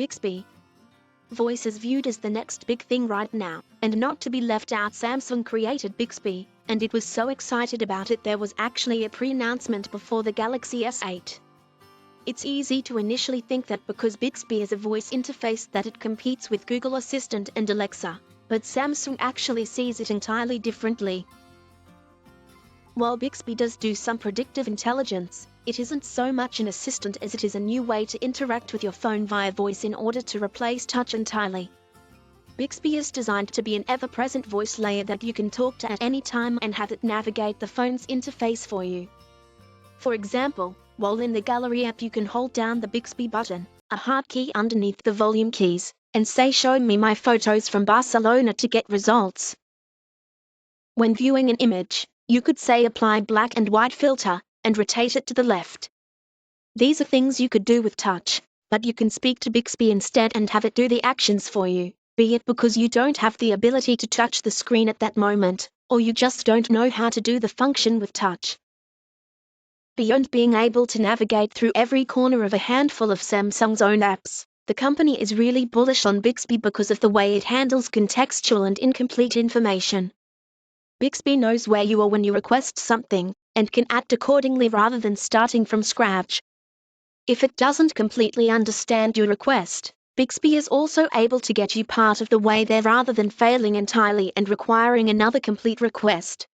Bixby. Voice is viewed as the next big thing right now, and not to be left out, Samsung created Bixby, and it was so excited about it there was actually a pre-announcement before the Galaxy S8. It's easy to initially think that because Bixby is a voice interface that it competes with Google Assistant and Alexa, but Samsung actually sees it entirely differently. While Bixby does do some predictive intelligence, it isn't so much an assistant as it is a new way to interact with your phone via voice in order to replace touch entirely. Bixby is designed to be an ever-present voice layer that you can talk to at any time and have it navigate the phone's interface for you. For example, while in the Gallery app you can hold down the Bixby button, a hard key underneath the volume keys, and say "Show me my photos from Barcelona" to get results. When viewing an image, you could say "Apply black and white filter," and rotate it to the left. These are things you could do with touch, but you can speak to Bixby instead and have it do the actions for you, be it because you don't have the ability to touch the screen at that moment, or you just don't know how to do the function with touch. Beyond being able to navigate through every corner of a handful of Samsung's own apps, the company is really bullish on Bixby because of the way it handles contextual and incomplete information. Bixby knows where you are when you request something, and can act accordingly rather than starting from scratch. If it doesn't completely understand your request, Bixby is also able to get you part of the way there rather than failing entirely and requiring another complete request.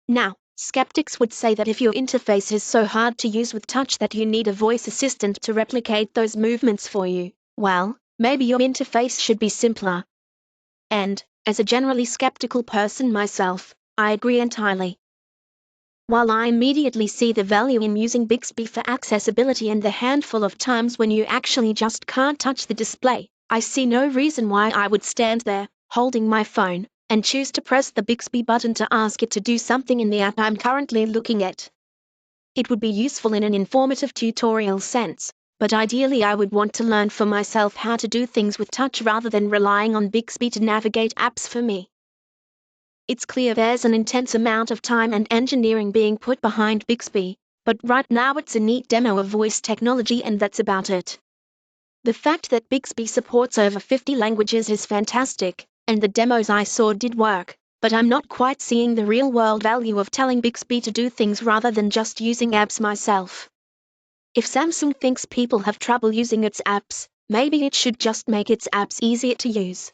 Now, skeptics would say that if your interface is so hard to use with touch that you need a voice assistant to replicate those movements for you, well, maybe your interface should be simpler. And, as a generally skeptical person myself, I agree entirely. While I immediately see the value in using Bixby for accessibility and the handful of times when you actually just can't touch the display, I see no reason why I would stand there, holding my phone, and choose to press the Bixby button to ask it to do something in the app I'm currently looking at. It would be useful in an informative tutorial sense, but ideally I would want to learn for myself how to do things with touch rather than relying on Bixby to navigate apps for me. It's clear there's an intense amount of time and engineering being put behind Bixby, but right now it's a neat demo of voice technology and that's about it. The fact that Bixby supports over 50 languages is fantastic, and the demos I saw did work, but I'm not quite seeing the real-world value of telling Bixby to do things rather than just using apps myself. If Samsung thinks people have trouble using its apps, maybe it should just make its apps easier to use.